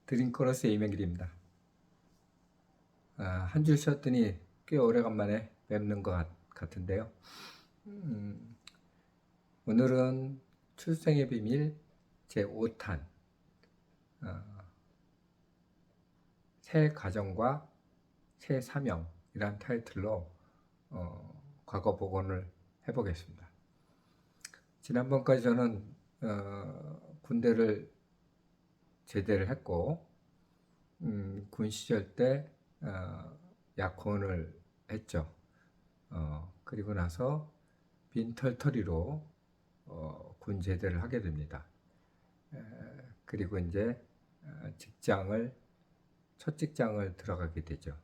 드림커러스의 이명길입니다. 한 줄 쉬었더니 꽤 오래간만에 뵙는 것 같은데요. 오늘은 출생의 비밀 제5탄 새 가정과 새 사명이란 타이틀로 과거 복원을 해보겠습니다. 지난번까지 저는 군대를 제대를 했고 군 시절 때 약혼을 했죠. 그리고 나서 빈털터리로 군 제대를 하게 됩니다. 그리고 이제 첫 직장을 들어가게 되죠.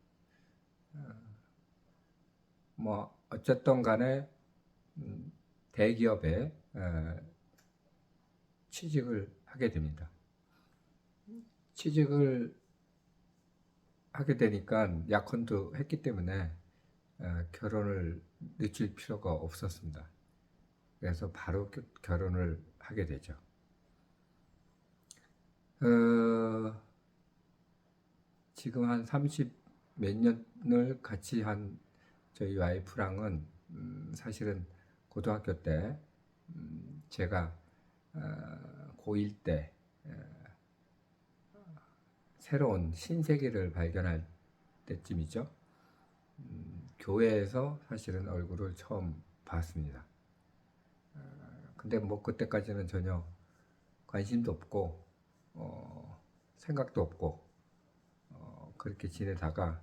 뭐 어쨌든 간에 대기업에 취직을 하게 됩니다. 취직을 하게 되니까 약혼도 했기 때문에 결혼을 늦출 필요가 없었습니다. 그래서 바로 결혼을 하게 되죠. 지금 한 30 몇 년을 같이 한 저희 와이프랑은 사실은 고등학교 때 제가 고1 때 새로운 신세계를 발견할 때쯤이죠. 교회에서 사실은 얼굴을 처음 봤습니다. 근데 뭐 그때까지는 전혀 관심도 없고 생각도 없고 그렇게 지내다가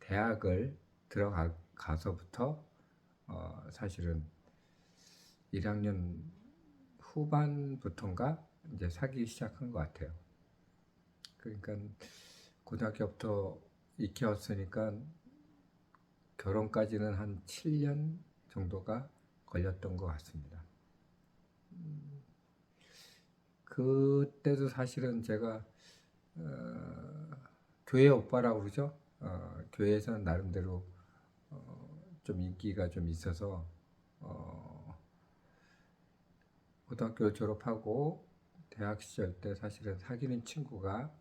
대학을 들어가서부터 사실은 1학년 후반부터인가 이제 사귀기 시작한 것 같아요. 그러니까 고등학교부터 익혀왔으니까 결혼까지는 한 7년 정도가 걸렸던 것 같습니다. 그때도 사실은 제가 교회 오빠라고 그러죠. 교회에서는 나름대로 좀 인기가 좀 있어서 고등학교 졸업하고 대학 시절 때 사실은 사귀는 친구가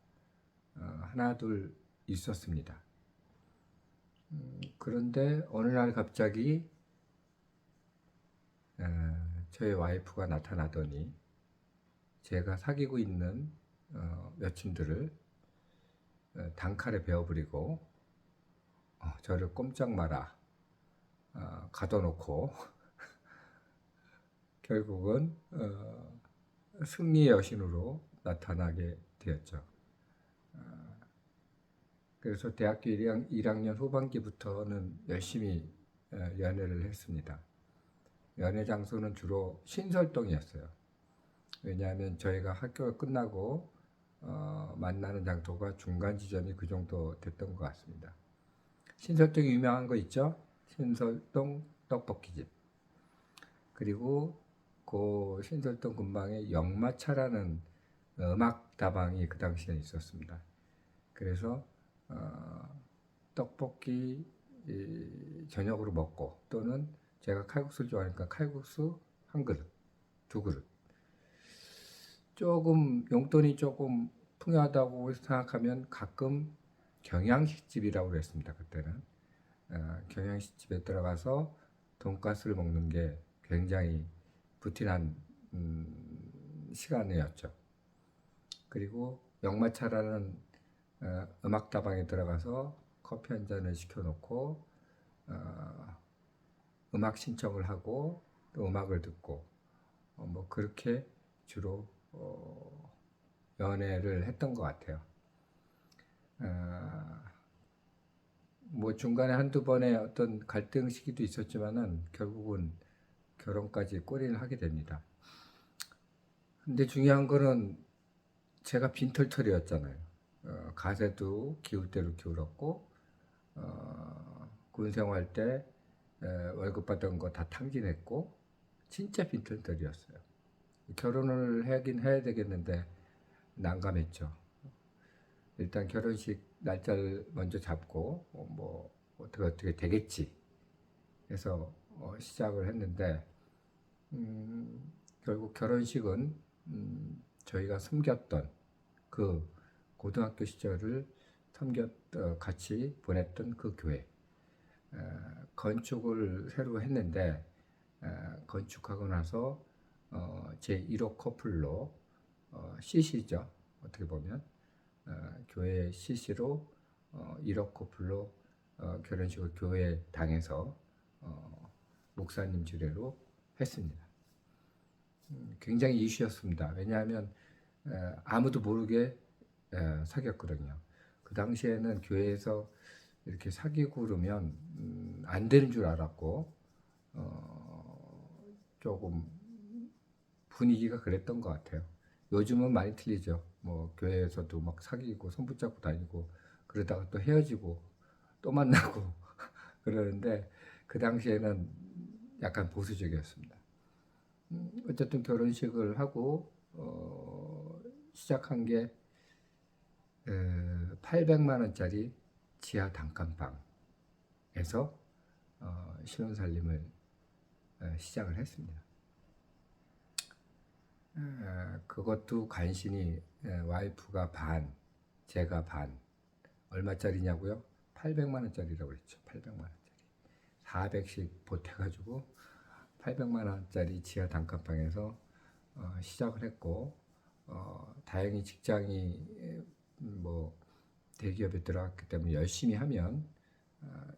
하나 둘 있었습니다. 그런데 어느 날 갑자기 저의 와이프가 나타나더니 제가 사귀고 있는 여친들을 단칼에 베어버리고 저를 꼼짝 마라 가둬놓고 결국은 승리의 여신으로 나타나게 되었죠. 그래서 대학교 1학년 후반기부터는 열심히 연애를 했습니다. 연애 장소는 주로 신설동이었어요. 왜냐하면 저희가 학교가 끝나고 만나는 장소가 중간 지점이 그 정도 됐던 것 같습니다. 신설동이 유명한 거 있죠? 신설동 떡볶이집. 그리고 그 신설동 근방에 영마차라는 음악 다방이 그 당시에 있었습니다. 그래서 떡볶이 저녁으로 먹고 또는 제가 칼국수를 좋아하니까 칼국수 한 그릇, 두 그릇. 조금 용돈이 조금 풍요하다고 생각하면 가끔 경양식집이라고 그랬습니다. 그때는 경양식집에 들어가서 돈가스를 먹는 게 굉장히 부티난 시간이었죠. 그리고 영마차라는 음악다방에 들어가서 커피 한 잔을 시켜놓고 음악 신청을 하고 또 음악을 듣고 뭐 그렇게 주로 연애를 했던 것 같아요. 뭐 중간에 한두 번의 어떤 갈등 시기도 있었지만은 결국은 결혼까지 꼬리를 하게 됩니다. 근데 중요한 거는 제가 빈털털이었잖아요. 가세도 기울 대로 기울었고 군 생활 때 월급 받은 거 다 탕진했고 진짜 빈털털이었어요. 결혼을 하긴 해야 되겠는데 난감했죠. 일단 결혼식 날짜를 먼저 잡고 뭐 어떻게 되겠지 해서 시작을 했는데 결국 결혼식은 저희가 섬겼던 그 고등학교 시절을 같이 보냈던 그 교회, 건축을 새로 했는데 건축하고 나서 제 1호 커플로 CC죠. 어떻게 보면 교회 CC로 1호 커플로 결혼식을 교회 당에서 목사님 주례로 했습니다. 굉장히 이슈였습니다. 왜냐하면 아무도 모르게 사귀었거든요. 그 당시에는 교회에서 이렇게 사귀고 그러면 안 되는 줄 알았고 조금 분위기가 그랬던 것 같아요. 요즘은 많이 틀리죠. 뭐 교회에서도 막 사귀고 손 붙잡고 다니고 그러다가 또 헤어지고 또 만나고 그러는데 그 당시에는 약간 보수적이었습니다. 어쨌든 결혼식을 하고 시작한 게 800만 원짜리 지하 단칸방에서 신혼살림을 시작을 했습니다. 그것도 간신히 와이프가 반, 제가 반. 얼마짜리냐고요? 800만 원짜리라고 그랬죠. 800만 원짜리. 400씩 보태가지고 800만 원짜리 지하 단칸방에서 시작을 했고 다행히 직장이 뭐 대기업에 들어갔기 때문에 열심히 하면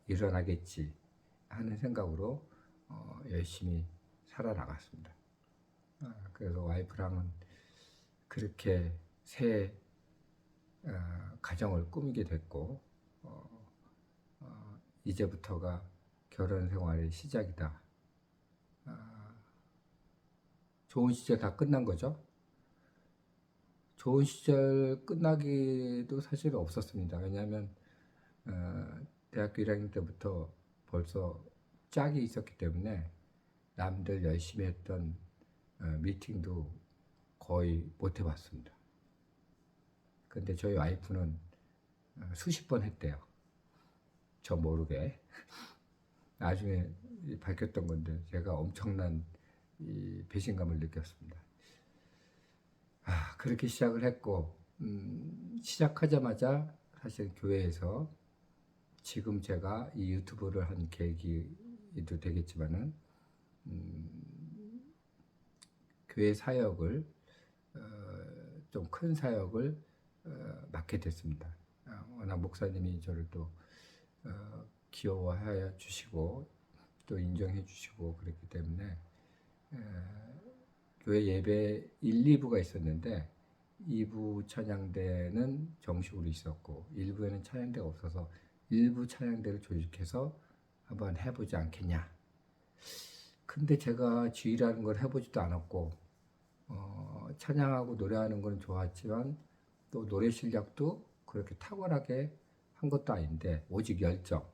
일어나겠지 하는 생각으로 열심히 살아나갔습니다. 그래서 와이프랑은 그렇게 새 가정을 꾸미게 됐고 이제부터가 결혼 생활의 시작이다. 좋은 시절 다 끝난 거죠. 좋은 시절 끝나기도 사실 없었습니다. 왜냐하면 대학교 1학년 때부터 벌써 짝이 있었기 때문에 남들 열심히 했던 미팅도 거의 못 해봤습니다. 근데 저희 와이프는 수십 번 했대요. 저 모르게. 나중에 밝혔던 건데 제가 엄청난 이 배신감을 느꼈습니다. 그렇게 시작을 했고 시작하자마자 사실 교회에서 지금 제가 이 유튜브를 한 계기도 되겠지만은 교회 사역을 좀 큰 사역을 맡게 됐습니다. 워낙 목사님이 저를 또 귀여워해 주시고 또 인정해 주시고 그랬기 때문에 교회 예배 1, 2부가 있었는데 2부 찬양대는 정식으로 있었고 1부에는 찬양대가 없어서 1부 찬양대를 조직해서 한번 해보지 않겠냐. 근데 제가 지휘라는 걸 해보지도 않았고 찬양하고 노래하는 건 좋았지만 또 노래 실력도 그렇게 탁월하게 한 것도 아닌데 오직 열정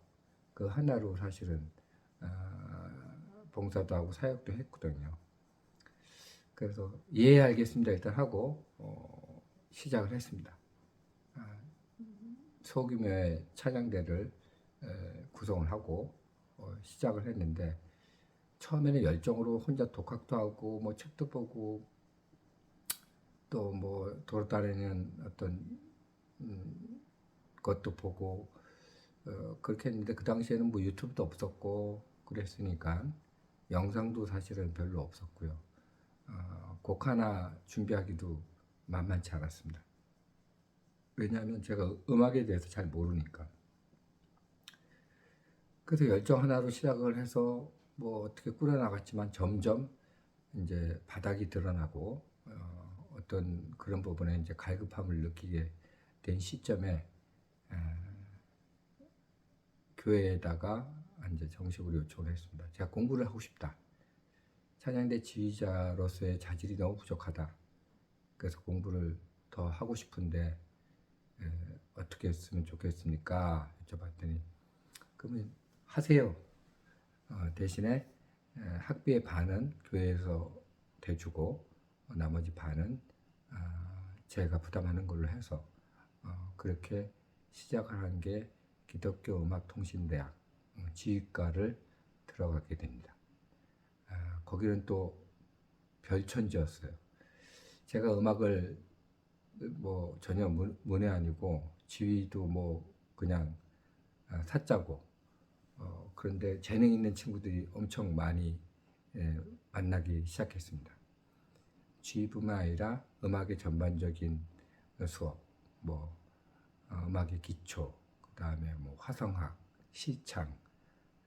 그 하나로 사실은 봉사도 하고 사역도 했거든요. 그래서 예 알겠습니다 일단 하고 시작을 했습니다. 소규모의 찬양대를 구성을 하고 시작을 했는데 처음에는 열정으로 혼자 독학도 하고 뭐 책도 보고 또 뭐 돌아다니는 어떤 것도 보고 그렇게 했는데 그 당시에는 뭐 유튜브도 없었고 그랬으니까 영상도 사실은 별로 없었고요. 곡 하나 준비하기도 만만치 않았습니다. 왜냐하면 제가 음악에 대해서 잘 모르니까. 그래서 열정 하나로 시작을 해서 뭐 어떻게 꾸려나갔지만 점점 이제 바닥이 드러나고 어떤 그런 부분에 이제 갈급함을 느끼게 된 시점에 교회에다가 이제 정식으로 요청을 했습니다. 제가 공부를 하고 싶다. 찬양대 지휘자로서의 자질이 너무 부족하다. 그래서 공부를 더 하고 싶은데 어떻게 했으면 좋겠습니까? 여쭤봤더니 그러면 하세요. 대신에 학비의 반은 교회에서 대주고 나머지 반은 제가 부담하는 걸로 해서 그렇게 시작을 한 게 기독교 음악통신대학 지휘과를 들어가게 됩니다. 거기는 또 별천지였어요. 제가 음악을 뭐 전혀 문외 아니고 지휘도 뭐 그냥 사짜고 그런데 재능 있는 친구들이 엄청 많이 만나기 시작했습니다. 지휘뿐만 아니라 음악의 전반적인 수업, 뭐 음악의 기초, 그 다음에 뭐 화성학, 시창,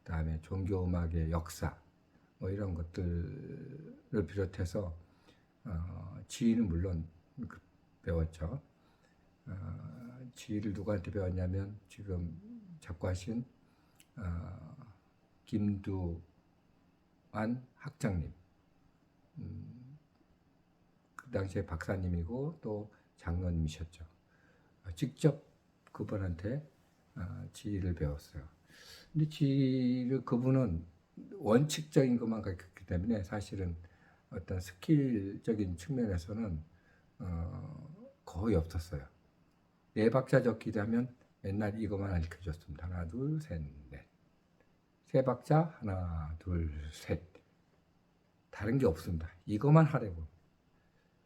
그 다음에 종교음악의 역사, 뭐 이런 것들을 비롯해서 지휘는 물론 배웠죠. 지휘를 누구한테 배웠냐면 지금 작곡하신 김두안 학장님, 그 당시에 박사님이고 또 장로님이셨죠. 직접 그분한테 지휘를 배웠어요. 근데 지휘를 그분은 원칙적인 것만 가르쳤기 때문에 사실은 어떤 스킬적인 측면에서는 거의 없었어요. 네 박자 적기도 하면 맨날 이것만 알려줬습니다. 하나, 둘, 셋, 넷. 세 박자, 하나, 둘, 셋. 다른 게 없습니다. 이것만 하라고.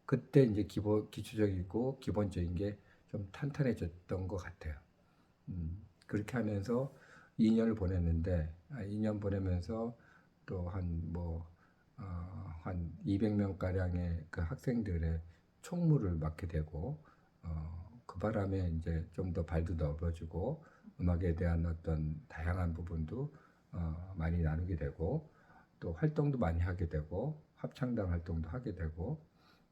그때 이제 기초적이고 기본적인 게 좀 탄탄해졌던 것 같아요. 그렇게 하면서 2년을 보냈는데 2년 보내면서 또 한 200명 가량의 그 학생들의 총무를 맡게 되고 그 바람에 이제 좀 더 발도 넓어지고 음악에 대한 어떤 다양한 부분도 많이 나누게 되고 또 활동도 많이 하게 되고 합창단 활동도 하게 되고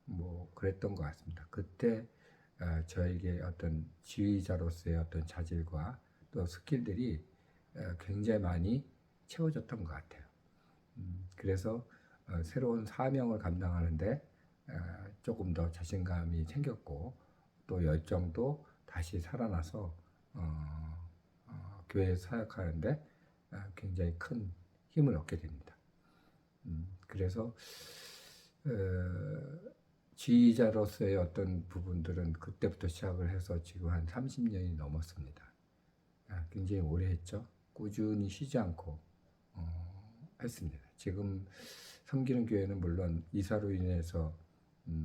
뭐 그랬던 것 같습니다. 그때 저에게 어떤 지휘자로서의 어떤 자질과 또 스킬들이 굉장히 많이 채워졌던 것 같아요. 그래서 새로운 사명을 감당하는데 조금 더 자신감이 생겼고 또 열정도 다시 살아나서 교회 사역하는데 굉장히 큰 힘을 얻게 됩니다. 그래서 지휘자로서의 어떤 부분들은 그때부터 시작을 해서 지금 한 30년이 넘었습니다. 굉장히 오래 했죠. 꾸준히 쉬지 않고 했습니다. 지금 섬기는 교회는 물론 이사로 인해서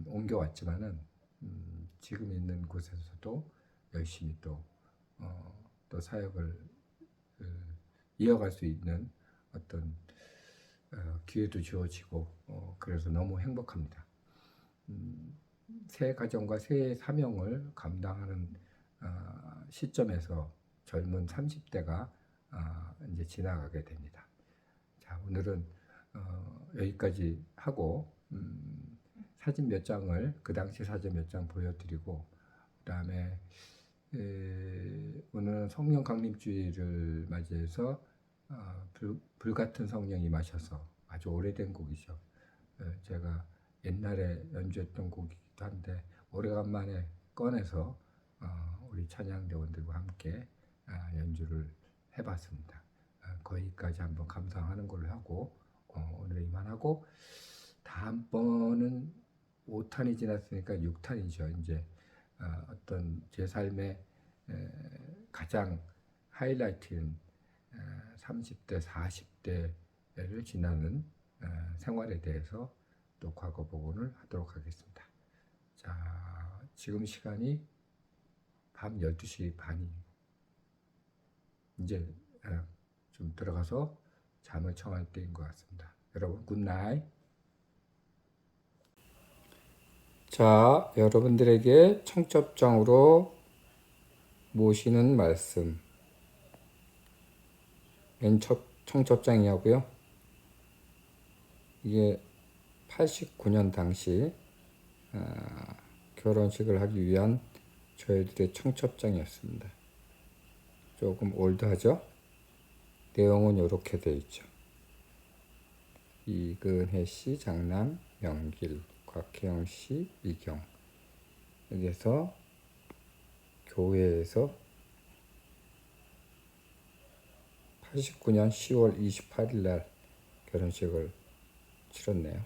옮겨왔지만은 지금 있는 곳에서도 열심히 또 사역을 이어갈 수 있는 어떤 기회도 주어지고 그래서 너무 행복합니다. 새 가정과 새 사명을 감당하는 시점에서 젊은 30대가 이제 지나가게 됩니다. 자, 오늘은 여기까지 하고 사진 몇 장을 그 당시 사진 몇 장 보여드리고 그다음에 오늘은 성령 강림주의를 맞이해서 불같은 성령이 마셔서 아주 오래된 곡이죠. 제가 옛날에 연주했던 곡이기도 한데 오래간만에 꺼내서 우리 찬양대원들과 함께 연주를 해봤습니다. 거기까지 한번 감상하는 걸로 하고 오늘 이만하고 다음번은 5탄이 지났으니까 6탄이죠. 이제 어떤 제 삶의 가장 하이라이트인 30대, 40대를 지나는 생활에 대해서 또 과거 복원을 하도록 하겠습니다. 자, 지금 시간이 밤 12시 반이 이제 좀 들어가서 잠을 청할 때인 것 같습니다. 여러분 굿나잇. 자, 여러분들에게 청첩장으로 모시는 말씀 청첩장이하고요. 이게 89년 당시 결혼식을 하기 위한 저희들의 청첩장이었습니다. 조금 올드하죠? 내용은 이렇게 되어 있죠. 이근혜 씨 장남 명길, 곽혜영 씨 이경. 여기서 교회에서 89년 10월 28일 날 결혼식을 치렀네요.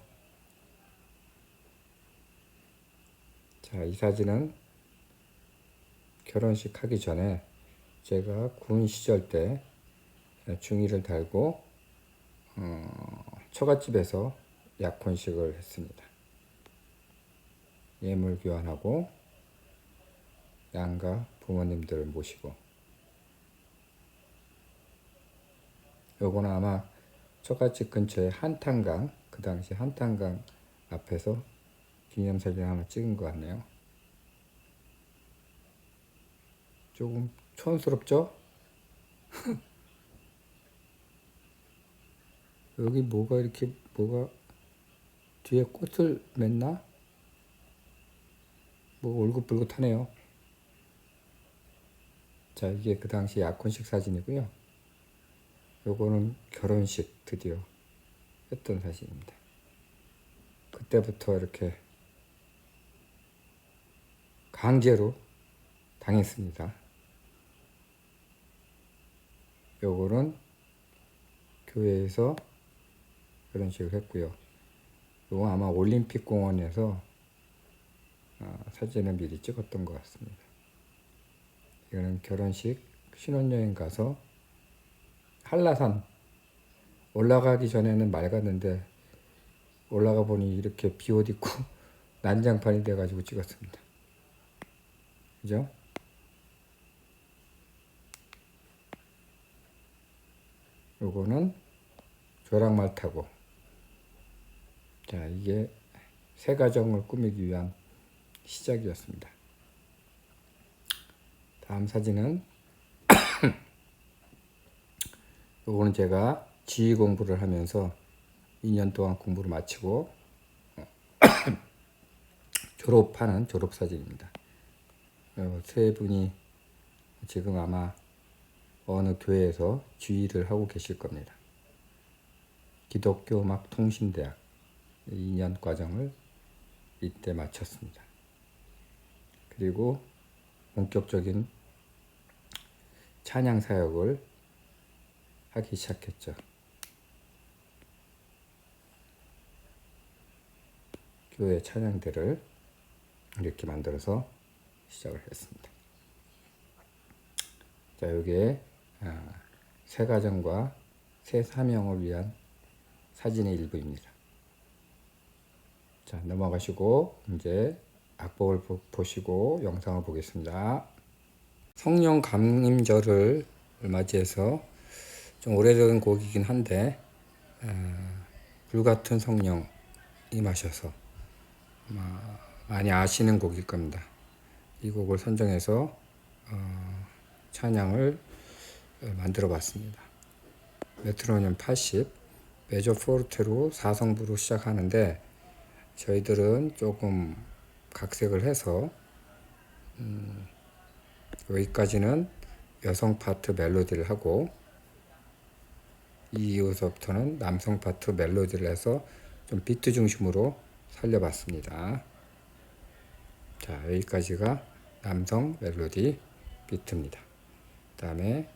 자, 이 사진은 결혼식 하기 전에 제가 군 시절 때 중의를 달고 처갓집에서 약혼식을 했습니다. 예물 교환하고 양가 부모님들을 모시고, 요거는 아마 처갓집 근처에 한탄강, 그 당시 한탄강 앞에서 기념사진 하나 찍은 것 같네요. 조금 촌스럽죠? 여기 뭐가 뒤에 꽃을 맺나? 뭐 울긋불긋하네요. 자, 이게 그 당시 약혼식 사진이고요. 요거는 결혼식 드디어 했던 사진입니다. 그때부터 이렇게 강제로 당했습니다. 요거는 교회에서 결혼식을 했고요. 요거 아마 올림픽 공원에서 사진을 미리 찍었던 것 같습니다. 이거는 결혼식 신혼여행 가서 한라산 올라가기 전에는 맑았는데 올라가 보니 이렇게 비옷 입고 난장판이 돼가지고 찍었습니다. 그죠? 요거는 조랑말 타고, 자, 이게 새 가정을 꾸미기 위한 시작이었습니다. 다음 사진은 요거는 제가 지휘 공부를 하면서 2년 동안 공부를 마치고 졸업하는 졸업사진입니다. 세 분이 지금 아마 어느 교회에서 지휘를 하고 계실 겁니다. 기독교 음악 통신대학 2년 과정을 이때 마쳤습니다. 그리고 본격적인 찬양 사역을 하기 시작했죠. 교회 찬양대를 이렇게 만들어서 시작을 했습니다. 자, 여기에 새 가정과 새 사명을 위한 사진의 일부입니다. 자, 넘어가시고 이제 악보를 보시고 영상을 보겠습니다. 성령 감림절을 맞이해서 좀 오래된 곡이긴 한데 불같은 성령 임하셔서 많이 아시는 곡일 겁니다. 이 곡을 선정해서 찬양을 만들어 봤습니다. 메트로놈 80, 메저 포르테로 4성부로 시작하는데 저희들은 조금 각색을 해서 여기까지는 여성 파트 멜로디를 하고 이후서부터는 남성 파트 멜로디를 해서 좀 비트 중심으로 살려봤습니다. 자, 여기까지가 남성 멜로디 비트입니다. 그 다음에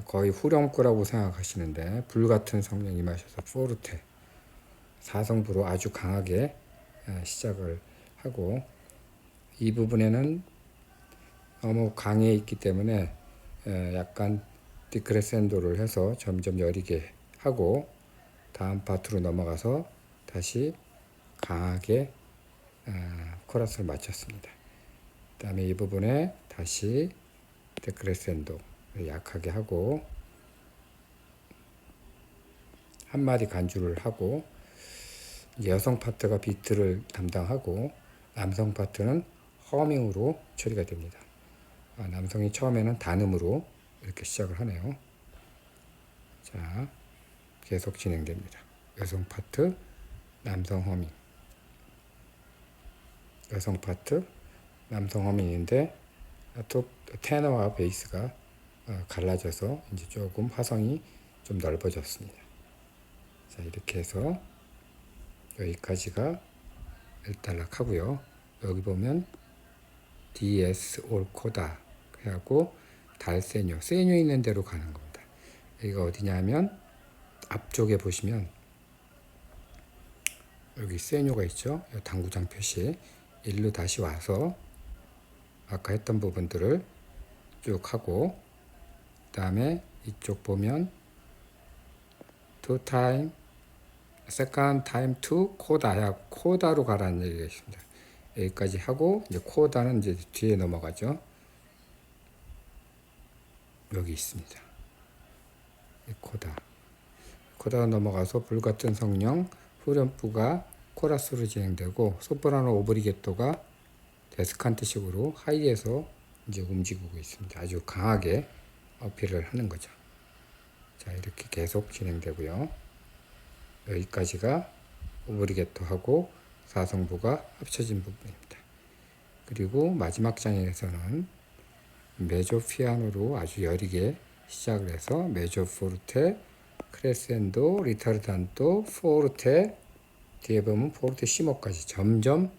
거의 후렴구라고 생각하시는데 불같은 성령 임하셔서 포르테 4성부로 아주 강하게 시작을 하고, 이 부분에는 너무 강해 있기 때문에 약간 디크레센도를 해서 점점 여리게 하고 다음 파트로 넘어가서 다시 강하게 코러스를 마쳤습니다. 그 다음에 이 부분에 다시 데크레센도 약하게 하고 한마디 간주를 하고, 여성 파트가 비트를 담당하고 남성 파트는 허밍으로 처리가 됩니다. 남성이 처음에는 단음으로 이렇게 시작을 하네요. 자, 계속 진행됩니다. 여성 파트, 남성 허밍, 여성 파트, 남성 허밍인데 또 테너와 베이스가 갈라져서 이제 조금 화성이 좀 넓어졌습니다. 자, 이렇게 해서 여기까지가 일단락 하고요. 여기 보면 DS 올 코다 하고 달세뇨, 세뇨 있는 대로 가는 겁니다. 여기가 어디냐면 앞쪽에 보시면 여기 세뇨가 있죠. 당구장 표시. 일로 다시 와서 아까 했던 부분들을 쭉 하고, 그 다음에 이쪽 보면 two time, second time to 코다, 코다로 가라는 얘기가 있습니다. 여기까지 하고 이제 코다는 이제 뒤에 넘어가죠. 여기 있습니다. 코다 넘어가서 불같은 성령 후렴부가 코러스로 진행되고 소프라노 오브리게토가 데스칸트식으로 하이에서 이제 움직이고 있습니다. 아주 강하게 어필을 하는 거죠. 자, 이렇게 계속 진행되고요. 여기까지가 오브리게토하고 사성부가 합쳐진 부분입니다. 그리고 마지막 장에서는 메조 피아노로 아주 여리게 시작을 해서 메조 포르테, 크레센도, 리타르단토, 포르테, 뒤에 보면 포르테 시모까지 점점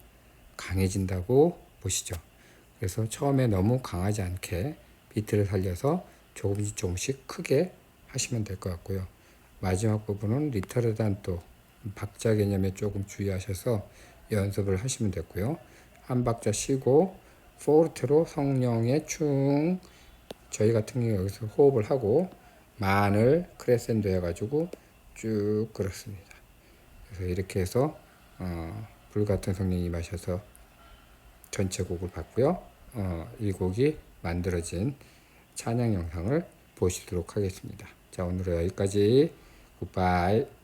강해진다고 보시죠. 그래서 처음에 너무 강하지 않게 비트를 살려서 조금씩 크게 하시면 될 것 같고요. 마지막 부분은 리타르단토 박자 개념에 조금 주의하셔서 연습을 하시면 됐고요. 한 박자 쉬고 포르테로 성령의 충, 저희 같은 경우 여기서 호흡을 하고 만을 크레센도 해가지고 쭉 그렇습니다. 그래서 이렇게 해서 불같은 성령이 마셔서 전체 곡을 봤고요. 이 곡이 만들어진 찬양 영상을 보시도록 하겠습니다. 자, 오늘은 여기까지. 굿바이.